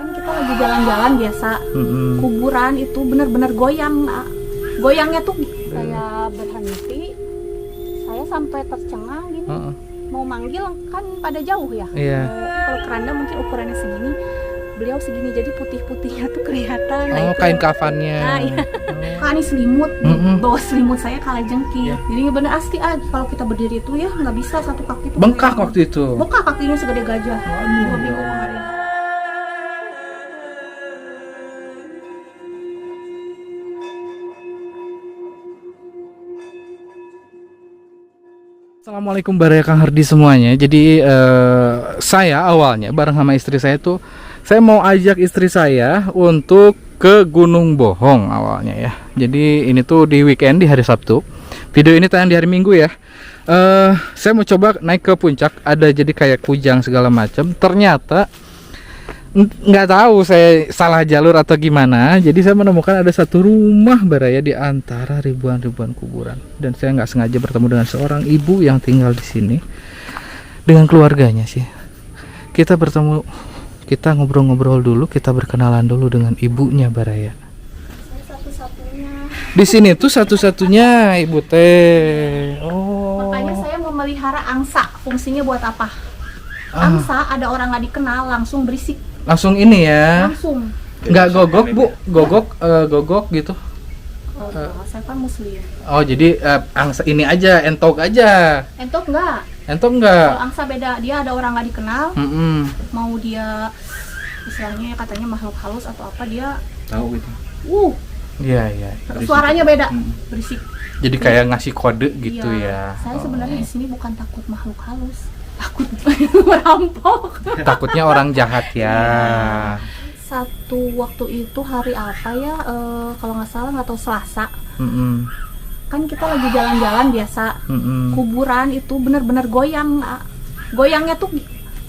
Kan kita lagi jalan-jalan biasa, kuburan itu bener-bener goyang. Goyangnya tuh saya berhenti, saya sampai tercengang gini. Mau manggil kan pada jauh ya. Kalau keranda mungkin ukurannya segini, beliau segini, jadi putih-putihnya tuh kelihatan. Oh, kain kafannya. Nah, iya. Kan ini selimut, bawa selimut saya kalajengking. Jadi bener asli kalau kita berdiri itu ya nggak bisa satu kaki itu. Bengkak waktu itu. Bengkak kakinya segede gajah. Bingung kemarin. Assalamualaikum baraya Kang Hardi semuanya. Jadi saya awalnya bareng sama istri saya tuh, saya mau ajak istri saya untuk ke Gunung Bohong awalnya ya. Jadi ini tuh di weekend, di hari Sabtu. Video ini tayang di hari Minggu ya. Saya mau coba naik ke puncak, ada jadi kayak kujang segala macam. Ternyata nggak tahu saya salah jalur atau gimana, jadi saya menemukan ada satu rumah baraya di antara ribuan kuburan, dan saya nggak sengaja bertemu dengan seorang ibu yang tinggal di sini dengan keluarganya sih. Kita bertemu, kita ngobrol-ngobrol dulu, kita berkenalan dulu dengan ibunya baraya. Satu-satunya. Di sini tuh satu-satunya ibu teh. Oh. Makanya saya memelihara angsa. Fungsinya buat apa? Angsa ada orang nggak dikenal langsung berisik. Langsung ini ya. Langsung. Nggak gogok bu, gogok gitu. Saya kan muslim. Oh jadi angsa ini aja, entok aja. Entok enggak? Entok enggak? Kalau angsa beda, dia ada orang nggak dikenal. Mau dia istilahnya katanya makhluk halus atau apa, dia tahu itu. Iya. Suaranya beda, berisik. Jadi kayak ngasih kode gitu ya. Saya sebenarnya di sini bukan takut makhluk halus, takut merampok. Takutnya orang jahat ya. Satu waktu itu hari apa ya? Kalau nggak salah, nggak tahu, Selasa. Kan kita lagi jalan-jalan biasa. Kuburan itu bener-bener goyang. Goyangnya tuh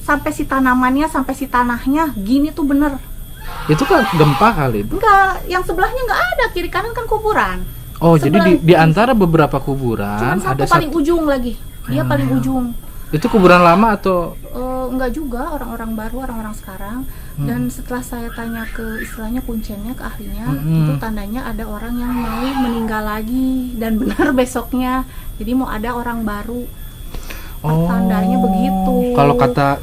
sampai si tanamannya, sampai si tanahnya gini tuh bener. Itu kan gempa kali bu? Enggak, yang sebelahnya nggak ada, kiri kanan kan kuburan. Oh sebelah, jadi di antara beberapa kuburan ada paling ujung lagi. Dia paling ujung. Itu kuburan lama atau? Enggak juga, orang-orang baru, orang-orang sekarang. Dan setelah saya tanya ke istilahnya kuncennya, ke ahlinya, itu tandanya ada orang yang mau meninggal lagi, dan benar besoknya. Jadi mau ada orang baru. Tandanya begitu. Kalau kata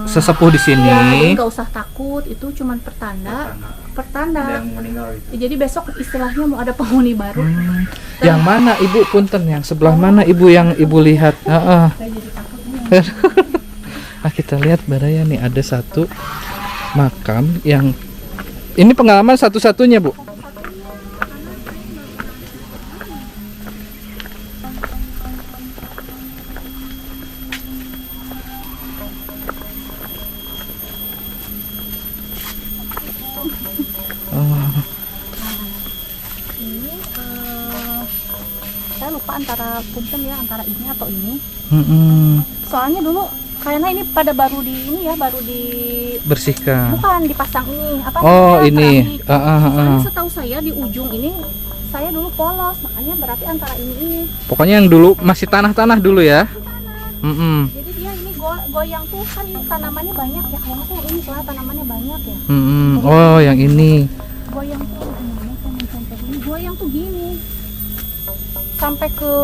sesepuh di sini, nggak usah takut, itu cuman pertanda. Jadi besok istilahnya mau ada penghuni baru. Yang mana ibu, punten, yang sebelah mana ibu yang ibu lihat? Saya jadi takut nih. Nah, kita lihat baraya nih, ada satu makam yang ini pengalaman satu-satunya bu. Ini saya lupa antara punten ya, antara ini atau ini. Soalnya dulu kayaknya ini pada baru di ini ya, baru bersihkan. Bukan dipasang ini apa? Ini. Soalnya setahu saya di ujung ini saya dulu polos, makanya berarti antara ini. Pokoknya yang dulu masih tanah dulu ya. Jadi dia ini goyang tuh kan tanamannya banyak ya, kayaknya yang ini soalnya tanamannya banyak ya. Oh yang ini. Goyang tuh goyang tuh gini sampai ke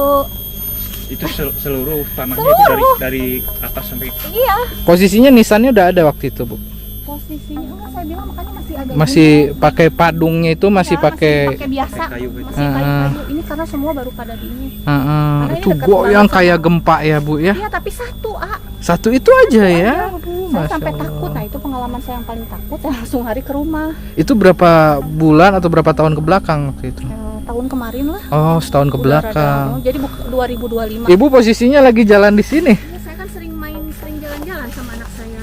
itu seluruh tanahnya itu dari atas sampai. Iya. Posisinya nisannya udah ada waktu itu bu. Posisinya enggak, saya bilang makanya masih agak masih pakai padungnya itu, masih pakai biasa, kayu gitu. masih kayu-kayu. Ini karena semua baru pada di ini. Itu goyang kayak gempa ya bu ya. Iya, tapi satu itu aja ya. Saya sampai takut. Nah itu pengalaman saya yang paling takut. Saya langsung hari ke rumah. Itu berapa bulan atau berapa tahun ke belakang waktu itu? Tahun kemarin lah. Oh setahun ke belakang. Jadi 2025. Ibu posisinya lagi jalan di sini. Ya, saya kan sering jalan-jalan sama anak saya.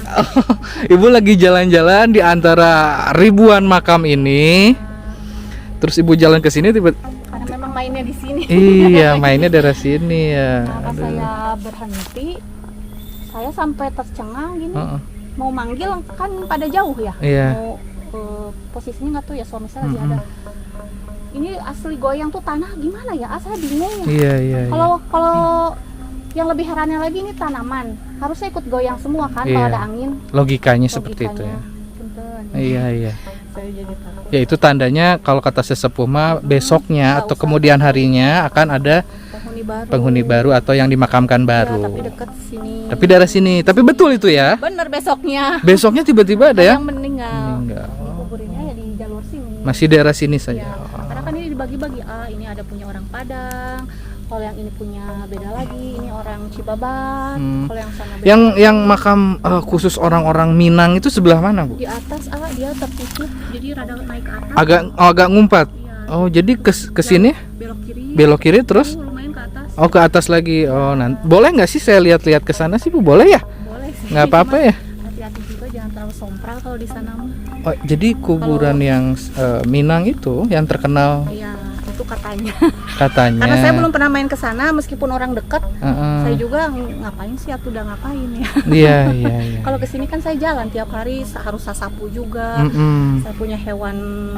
Ibu lagi jalan-jalan di antara ribuan makam ini. Terus ibu jalan ke sini karena memang mainnya di sini. Iya, mainnya dari sini ya. Nah, saya berhenti, saya sampai tercengang gini. Mau manggil kan pada jauh ya. Iya. Mau posisinya nggak tuh ya, suami saya lagi ada. Ini asli goyang tuh tanah gimana ya? Saya bingung ya. Iya. Kalau yang lebih herannya lagi ini tanaman harusnya ikut goyang semua kan kalau ada angin. Logikanya seperti itu ya. Iya, iya. Saya jadi takut. Ya itu tandanya kalau kata sesepuh mah besoknya atau kemudian harinya akan ada penghuni baru atau yang dimakamkan Ya, baru. tapi dekat sini. Tapi daerah sini. Tapi betul itu ya. Bener besoknya. Besoknya tiba-tiba ada ya. Yang meninggal. Meninggal. Kuburinnya ya di jalur sini. Masih daerah sini saja. Ya, karena kan ini dibagi-bagi. Ini ada punya orang Padang. Kalau yang ini punya beda lagi. Ini orang Cibaban. Kalau yang sana beda. Yang makam khusus orang-orang Minang itu sebelah mana, Bu? Di atas dia tertutup. Jadi rada naik ke atas. Agak ngumpat. Iya. Oh, jadi ke sini Belok kiri. belok kiri terus Lumayan ke atas. oh ke atas lagi. Oh, nanti boleh nggak sih saya lihat-lihat ke sana sih, Bu? Boleh ya? Boleh sih. Nggak apa-apa Cuman ya? hati-hati juga jangan terlalu sompral kalau di sana mah. Oh, jadi kuburan yang Minang itu yang terkenal Ya, itu katanya. katanya. Karena saya belum pernah main ke sana meskipun orang dekat. Heeh. Saya juga ngapain sih atau udah ngapain ya. Iya, iya, iya. Kalau kesini kan saya jalan tiap hari harus sasapu juga. Mm-mm. Saya punya hewan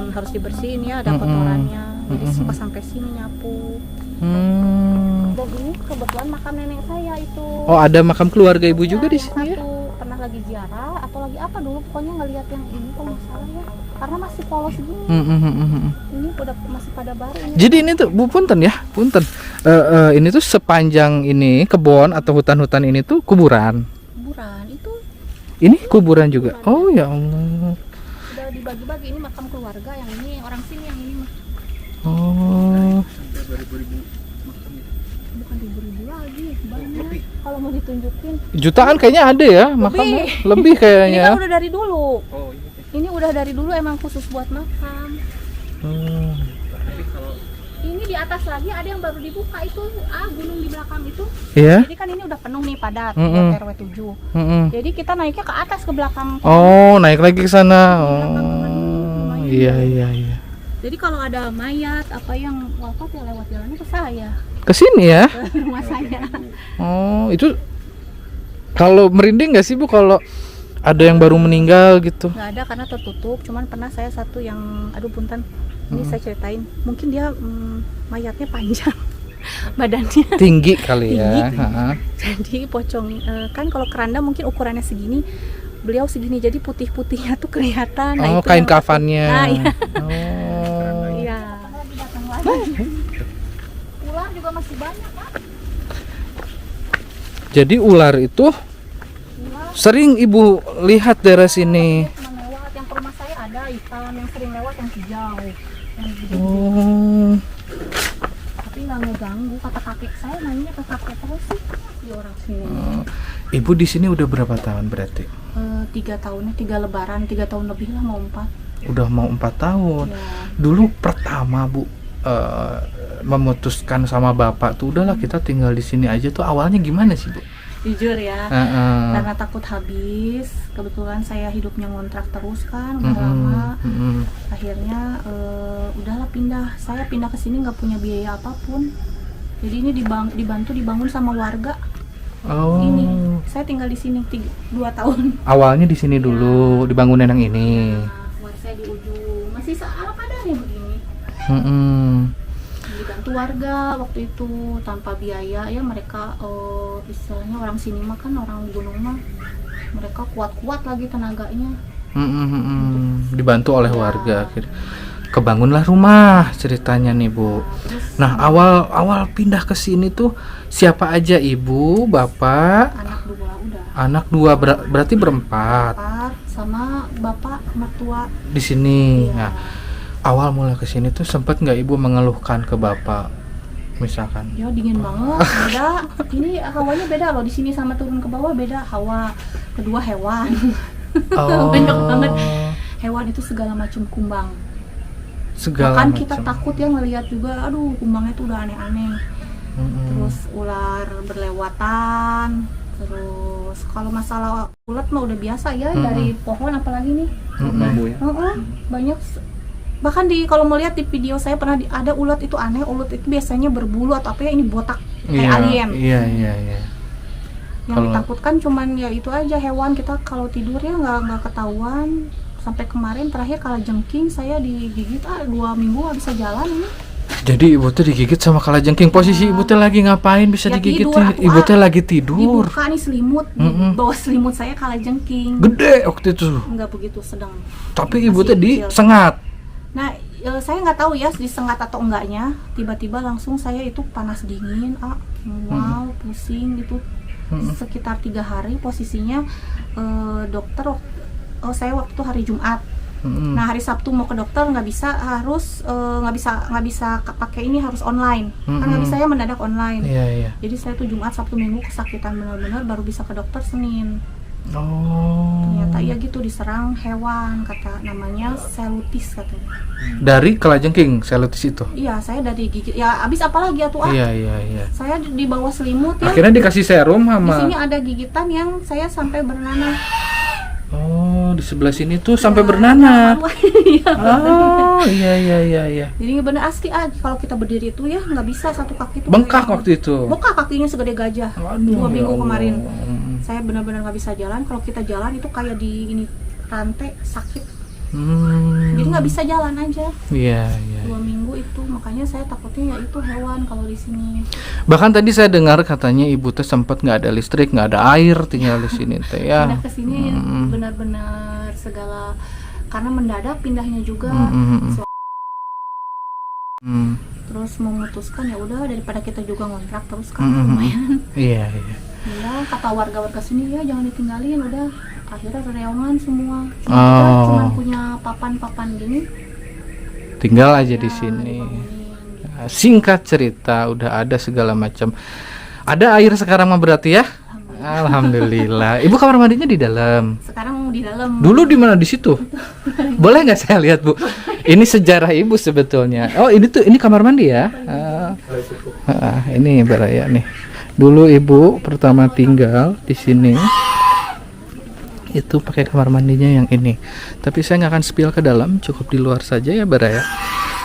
harus dibersihin ya, ada kotorannya. Jadi suka sampai sini nyapu. Dan ini kebetulan makam nenek saya itu. Oh, ada makam keluarga Ibu juga di Yang sini ya? satu pernah lagi ziarah atau lagi apa dulu pokoknya ngelihat yang ini kalau nggak salah ya. Karena masih polos gini. Ini udah masih pada baru ini. Jadi ini tuh Bu punten ya, punten. Ini tuh sepanjang ini kebun atau hutan-hutan ini tuh kuburan. Kuburan itu Ini kuburan juga. Oh ya Allah. udah dibagi-bagi, ini makam keluarga, yang ini orang sini, yang ini mah Oh. bukan ribu-ribu lagi, banyak. Kalau mau ditunjukin, Jutaan kayaknya ada ya makamnya. Lebih ini kan kayaknya. udah dari dulu. Oh iya. Ini udah dari dulu emang khusus buat makam. Hmm. Ini di atas lagi ada yang baru dibuka itu, gunung di belakang itu. Iya. Jadi kan ini udah penuh nih padat, Mm-mm. buat RW 7. Jadi kita naiknya ke atas ke belakang. Oh, naik lagi ke sana. Belakang-belakang ini Oh. lumayan. Iya, iya, iya. Jadi kalau ada mayat apa yang wafat ya lewat jalannya ke saya, Ke sini ya. ke rumah saya. Oh, itu kalau merinding nggak sih Bu kalau ada yang baru meninggal gitu? Nggak ada karena tertutup. Cuman pernah saya satu yang, aduh punten, ini saya ceritain. Mungkin dia mayatnya panjang, badannya. Tinggi kali ya. Tinggi. Ha-ha. Jadi pocong kan kalau keranda mungkin ukurannya segini, beliau segini. Jadi putih-putihnya tuh kelihatan. Oh, itu kain yang- kafannya. Nah, iya. Oh. Iya. Ular juga masih banyak kan? Jadi ular itu Ular sering Ibu lihat daerah sini. cuma lewat. Yang ke rumah saya ada hitam, yang sering lewat yang hijau, yang gede. Oh. Tapi nggak ngeganggu. Kata kakek saya nanya ke kakek terus sih di orang sini. Ibu di sini udah berapa tahun berarti? 3 tahunnya, 3 lebaran, 3 tahun lebih lah, mau 4. Udah mau 4 tahun. Ya. Dulu pertama Bu memutuskan sama Bapak tuh udahlah kita tinggal di sini aja tuh awalnya gimana sih Bu? Jujur ya, Heeh. karena takut habis. Kebetulan saya hidupnya ngontrak terus kan, udah lama. Akhirnya udahlah pindah. Saya pindah ke sini nggak punya biaya apapun. Jadi ini dibantu dibangun sama warga. Oh. Ini saya tinggal di sini 2 tahun. Awalnya di sini dulu dibangunin yang ini. Buat saya di ujung masih ala kadarnya begini. Dibantu warga waktu itu tanpa biaya ya, mereka istilahnya orang sini mah kan orang gunung mah mereka kuat-kuat lagi tenaganya. Dibantu oleh warga akhirnya. Kebangunlah rumah ceritanya nih Bu. Terus Nah awal pindah ke sini tuh siapa aja Ibu, Bapak, anak 2 udah. anak 2 berarti berempat Bapak sama bapak mertua. di sini. Iya. Nah awal mulai ke sini tuh sempat nggak Ibu mengeluhkan ke Bapak misalkan? Ya dingin banget, beda. Ini hawanya beda loh, di sini sama turun ke bawah beda hawa. Kedua hewan. Oh, Banyak banget. Hewan itu segala macam kumbang. segala Bahkan macam. kita takut ya ngelihat juga, aduh kumbangnya tuh udah aneh-aneh. Terus ular berlewatan. Terus kalau masalah ulat mah udah biasa ya, dari pohon apalagi nih. Bambu ya. Banyak. Bahkan kalau melihat di video saya pernah ada ulat itu aneh. Ulat itu biasanya berbulu atau apa ya, ini botak kayak alien. Iya. Yang Kalau- ditakutkan cuman ya itu aja, hewan. Kita kalau tidur ya nggak ketahuan. Sampai kemarin terakhir kalajengking saya digigit 2 minggu nggak bisa jalan ini. Jadi ibu teh digigit sama kalajengking. Posisi ibu teh lagi ngapain bisa Ya, digigit? tidur, Ibu teh lagi tidur. Dibuka nih selimut, di bawah selimut saya kalajengking. Gede waktu itu. Enggak begitu sedang. Tapi ibu Masih teh kecil. disengat. Nah, saya nggak tahu ya disengat atau enggaknya. Tiba-tiba langsung saya itu panas dingin, mual, pusing gitu. Sekitar 3 hari posisinya dokter. Saya waktu hari Jumat. Nah, hari Sabtu mau ke dokter nggak bisa, harus nggak bisa pakai ini, harus online. Kan nggak bisa ya mendadak online. Iya. Jadi saya tuh Jumat, Sabtu, Minggu kesakitan benar-benar, baru bisa ke dokter Senin. Oh. Ternyata ya gitu, diserang hewan, kata namanya selutis katanya. Dari kalajengking selutis itu. Iya, saya dari gigit. Ya abis apalagi ya tuh Iya. Saya di bawah selimut ya. Akhirnya dikasih serum Di sama. sini ada gigitan yang saya sampai bernanah. Oh, di sebelah sini tuh sampai bernanah. Iya. Oh, iya. Jadi bener asli kalau kita berdiri itu ya nggak bisa satu kaki tuh. Bengkak kayak- waktu itu. Bengkak kakinya segede gajah. Waduh, 2 minggu ya Allah. kemarin. Saya benar-benar nggak bisa jalan. Kalau kita jalan itu kayak di ini rantai sakit. Jadi nggak bisa jalan aja. Iya. 2 minggu itu, makanya saya takutnya ya itu hewan kalau di sini. Bahkan tadi saya dengar katanya ibu teh sempat nggak ada listrik, nggak ada air, tinggal di sini teh ya. Pindah ke sini benar-benar segala, karena mendadak pindahnya juga. Terus memutuskan ya udah daripada kita juga ngontrak terus kan lumayan. Iya. Ya, kata warga-warga sini ya jangan ditinggalin, udah akhirnya reongan semua. Oh. Cuma punya papan-papan gini. Tinggal aja di ya, sini. dibangunin. Singkat cerita udah ada segala macam. Ada air sekarang mah berarti ya? Alhamdulillah. Ibu kamar mandinya di dalam. Sekarang di dalam. Dulu di mana, di situ? Boleh nggak saya lihat, Bu? Ini sejarah ibu sebetulnya. Oh, ini kamar mandi ya? Ini Baraya nih. Dulu ibu pertama tinggal di sini. Itu pakai kamar mandinya yang ini. Tapi saya nggak akan spill ke dalam, cukup di luar saja ya Baraya.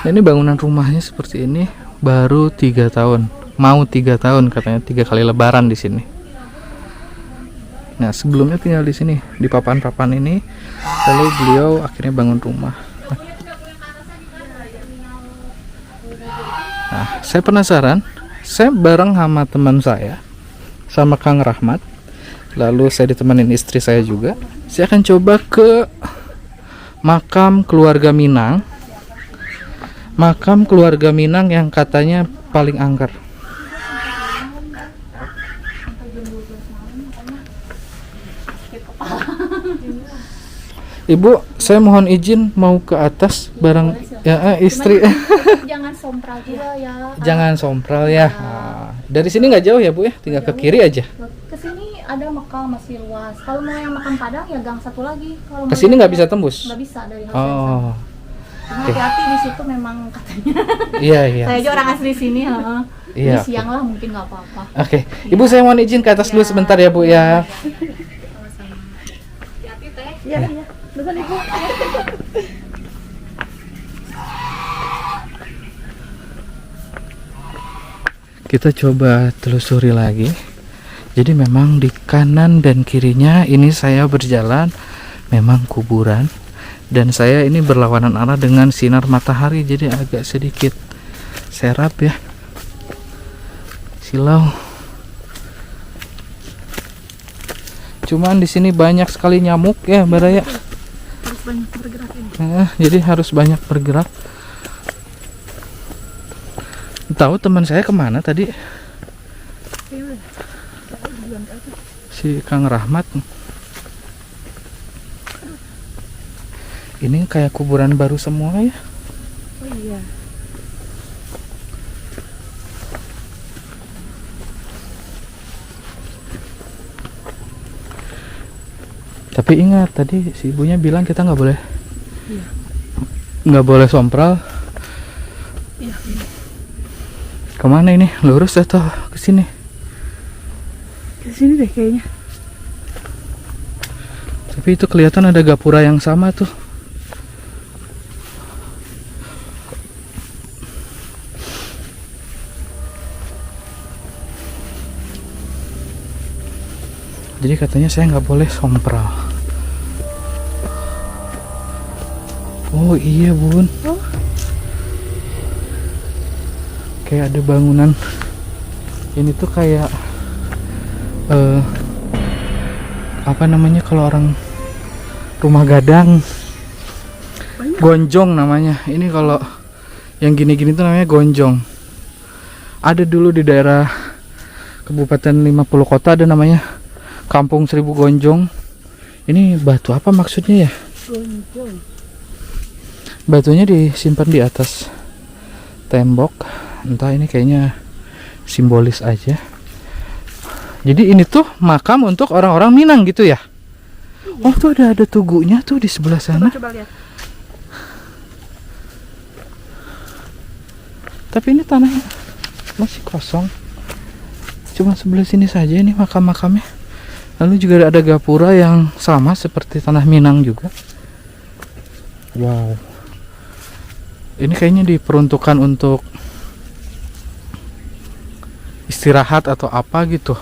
Nah, ini bangunan rumahnya seperti ini. Baru 3 tahun. Mau 3 tahun katanya, 3 kali lebaran di sini. Nah, sebelumnya tinggal di sini, di papan-papan ini. Lalu beliau akhirnya bangun rumah. Nah, saya penasaran. Saya bareng sama teman saya, sama Kang Rahmat. Lalu saya ditemenin istri saya juga. Saya akan coba ke makam keluarga Minang. Makam keluarga Minang yang katanya paling angker. Ibu, saya mohon izin mau ke atas bareng ya istri. Jangan sompral juga ya. Jangan sompral ya. Nah, dari sini nggak jauh ya Bu ya, tinggal ke kiri aja. Ke sini ada makam masih luas. Kalau mau yang makam Padang ya gang satu lagi. Kalau Ke sini nggak bisa tembus. Nggak bisa dari hotel. Oh, Cuma hati-hati di situ memang katanya. iya. Saya aja orang asli sini, heeh. Iya, Ini siang lah mungkin nggak apa-apa. Oke, Ibu saya mohon izin ke atas dulu sebentar ya Bu ya. Sama-sama. Hati-hati teh. Iya. Betul Ibu. Kita coba telusuri lagi. Jadi memang di kanan dan kirinya ini saya berjalan memang kuburan. Dan saya ini berlawanan arah dengan sinar matahari, jadi agak sedikit serap ya. Silau. Cuman di sini banyak sekali nyamuk ya, Baraya. Harus banyak bergerak ini. Jadi harus banyak bergerak. Tahu teman saya kemana tadi? Si Kang Rahmat. Ini kayak kuburan baru semua ya. Oh iya. Tapi ingat tadi si ibunya bilang kita nggak boleh, nggak boleh sompral. Iya. Kemana ini? Lurus atau ke sini? Ke sini deh kayaknya. Tapi itu kelihatan ada gapura yang sama tuh. Jadi katanya saya nggak boleh sompral. Oh iya Bun. Oh. kayak ada bangunan. Ini tuh kayak apa namanya kalau orang rumah gadang, gonjong namanya. Ini kalau yang gini-gini tuh namanya gonjong. Ada dulu di daerah Kabupaten 50 Kota ada namanya Kampung 1000 Gonjong. Ini batu apa maksudnya ya? Gonjong. Batunya disimpan di atas tembok. Entah, ini kayaknya simbolis aja. Jadi ini tuh makam untuk orang-orang Minang gitu ya? Oh, tuh ada tugunya tuh di sebelah sana. Coba lihat. Tapi ini tanahnya masih kosong. Cuma sebelah sini saja ini makam-makamnya. Lalu juga ada gapura yang sama seperti tanah Minang juga. Wow. Ini kayaknya diperuntukkan untuk istirahat atau apa gitu.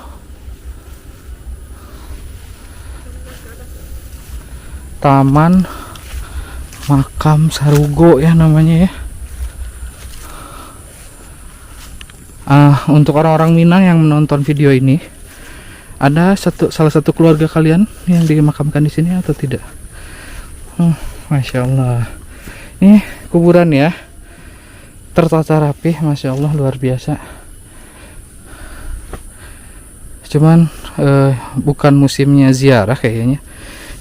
Taman Makam Sarugo ya namanya ya. Untuk orang-orang Minang yang menonton video ini, ada salah satu keluarga kalian yang dimakamkan di sini atau tidak? Masya Allah. Ini kuburan ya, tertata rapi, masya Allah, luar biasa. Cuman bukan musimnya ziarah kayaknya,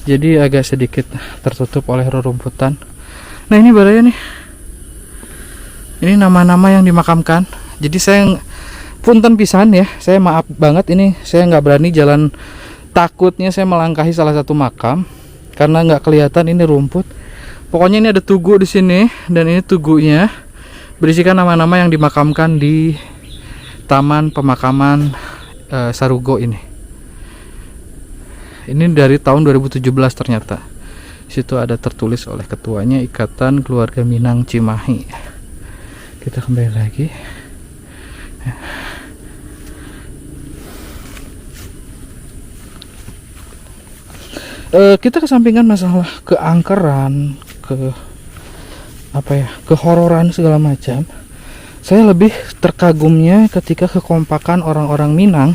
jadi agak sedikit tertutup oleh rerumputan. Nah ini baraya nih, ini nama-nama yang dimakamkan. Jadi saya punten pisan ya, saya maaf banget ini saya nggak berani jalan, takutnya saya melangkahi salah satu makam karena nggak kelihatan ini rumput. Pokoknya ini ada tugu di sini dan ini tugunya berisikan nama-nama yang dimakamkan di Taman Pemakaman Sarugo ini. Ini dari tahun 2017 ternyata. Situ ada tertulis oleh ketuanya Ikatan Keluarga Minang Cimahi. Kita kembali lagi. Kita kesampingkan masalah keangkeran, kehororan segala macam. Saya lebih terkagumnya ketika kekompakan orang-orang Minang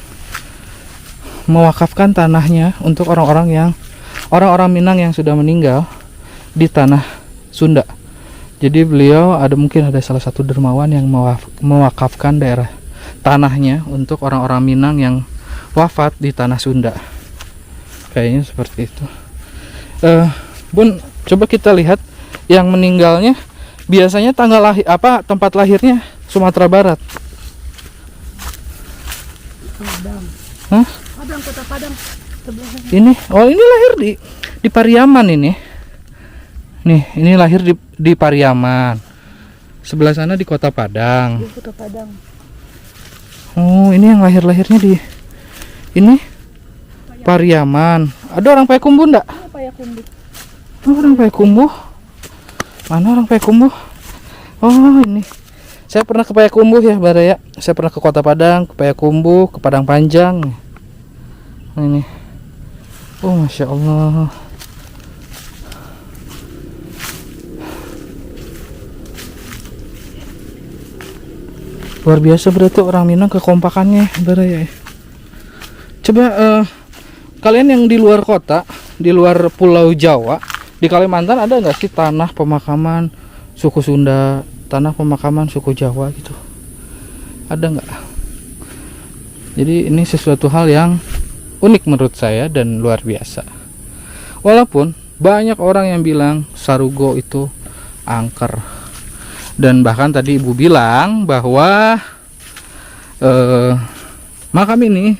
mewakafkan tanahnya untuk orang-orang Minang yang sudah meninggal di tanah Sunda. Jadi beliau mungkin ada salah satu dermawan yang mewakafkan daerah tanahnya untuk orang-orang Minang yang wafat di tanah Sunda. Kayaknya seperti itu. Bun, coba kita lihat yang meninggalnya. Biasanya tempat lahirnya Sumatera Barat. Padang. Hah? Padang, Kota Padang. Ini, ini lahir di Pariaman ini. Nih, ini lahir di Pariaman. Sebelah sana di Kota Padang. Di Kota Padang. Oh, ini yang lahirnya di ini Pariaman. Ada orang Payakumbuh enggak? Payakumbuh. Oh, orang Payakumbuh. Mana orang Payakumbuh? Oh, ini. Saya pernah ke Payakumbuh ya, Baraya. Saya pernah ke Kota Padang, ke Payakumbuh, ke Padang Panjang. Nah, ini. Oh, Masya Allah. Luar biasa berarti orang Minang kekompakannya, Baraya. Coba kalian yang di luar kota, di luar Pulau Jawa, di Kalimantan ada nggak sih tanah pemakaman suku Sunda, tanah pemakaman suku Jawa gitu? Ada nggak? Jadi ini sesuatu hal yang unik menurut saya dan luar biasa. Walaupun banyak orang yang bilang Sarugo itu angker. Dan bahkan tadi ibu bilang bahwa makam ini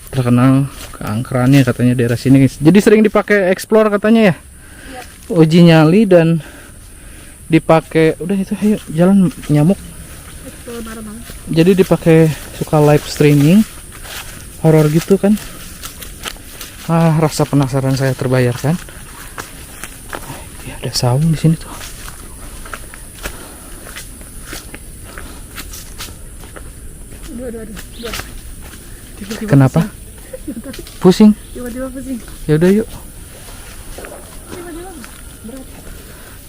terkenal keangkerannya katanya daerah sini. Jadi sering dipakai explore katanya ya. Uji nyali dan dipakai. Udah itu, ayo jalan nyamuk. Jadi dipakai suka live streaming horor gitu kan. Rasa penasaran saya terbayarkan. Ada saung di sini tuh. Tiba-tiba kenapa? Pusing? Tiba-tiba pusing. Ya udah yuk.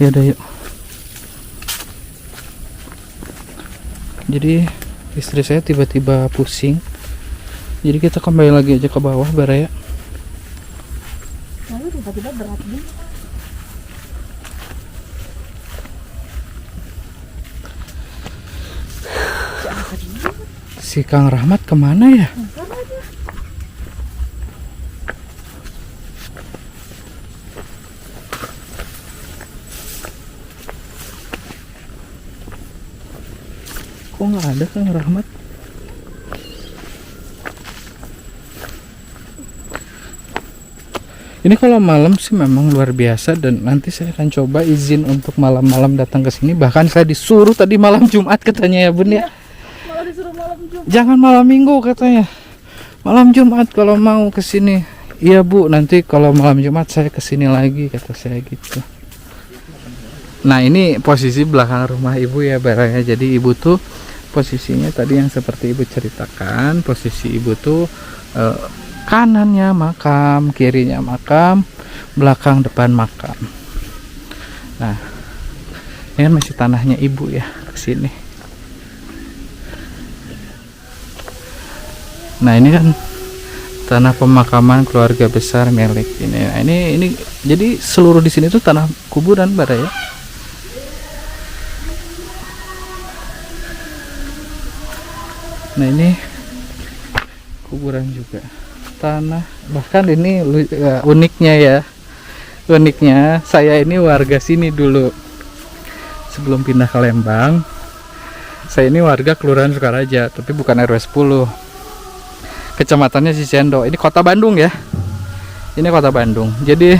Ya udah yuk. Jadi istri saya tiba-tiba pusing. Jadi kita kembali lagi aja ke bawah Baraya. Lalu tiba-tiba berat gitu. Si Kang Rahmat kemana ya? Kok nggak ada Kang Rahmat? Ini kalau malam sih memang luar biasa, dan nanti saya akan coba izin untuk malam-malam datang ke sini. Bahkan saya disuruh tadi malam Jumat katanya ya Bun ya. Malah disuruh malam Jumat. Jangan malam Minggu katanya. Malam Jumat kalau mau ke sini. Iya Bu, nanti kalau malam Jumat saya ke sini lagi kata saya gitu. Nah, ini posisi belakang rumah Ibu ya Baraya. Jadi Ibu tuh posisinya tadi yang seperti Ibu ceritakan, posisi Ibu tuh kanannya makam, kirinya makam, belakang depan makam. Nah, ini kan masih tanahnya Ibu ya ke sini. Nah, ini kan tanah pemakaman keluarga besar milik ini. Nah, ini jadi seluruh di sini tuh tanah kuburan Baraya. Nah, ini kuburan juga. Tanah, bahkan ini uniknya ya, uniknya saya ini warga sini dulu sebelum pindah ke Lembang. Saya ini warga Kelurahan Sukaraja, tapi bukan RW 10, kecamatannya Cicendo. Ini kota Bandung ya, ini kota Bandung. Jadi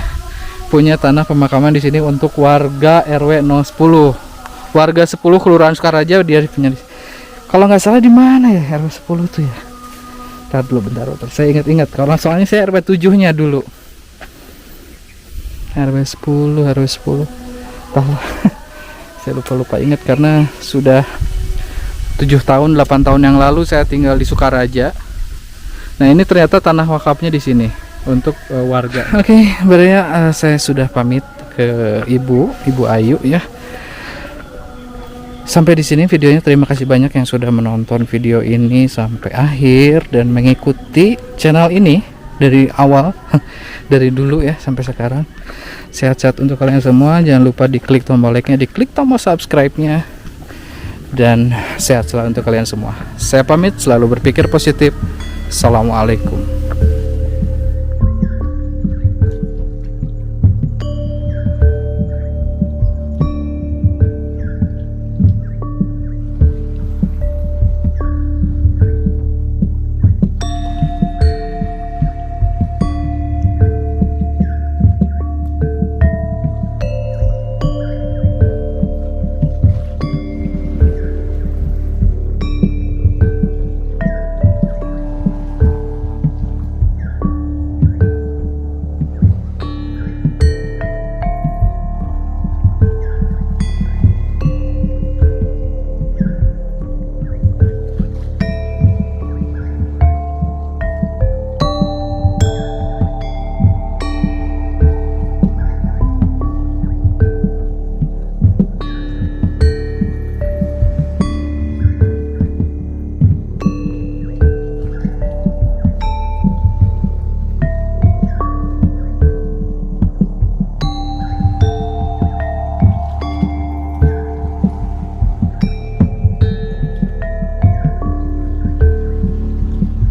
punya tanah pemakaman di sini untuk warga RW 010, warga 10 Kelurahan Sukaraja. Dia punya kalau nggak salah di mana ya RW 10 tuh ya. Bentar dulu, bentar. Saya ingat-ingat. Kalau soalnya saya RW 7-nya dulu. RW 10. Tahu. Saya lupa ingat karena sudah 7 tahun, 8 tahun yang lalu saya tinggal di Sukaraja. Nah, ini ternyata tanah wakafnya di sini untuk warga. Oke, Baraya, saya sudah pamit ke Ibu Ayu ya. Sampai di sini videonya. Terima kasih banyak yang sudah menonton video ini sampai akhir dan mengikuti channel ini dari awal, dari dulu ya sampai sekarang. Sehat-sehat untuk kalian semua. Jangan lupa diklik tombol like-nya, diklik tombol subscribe-nya, dan sehat selalu untuk kalian semua. Saya pamit, selalu berpikir positif. Assalamualaikum.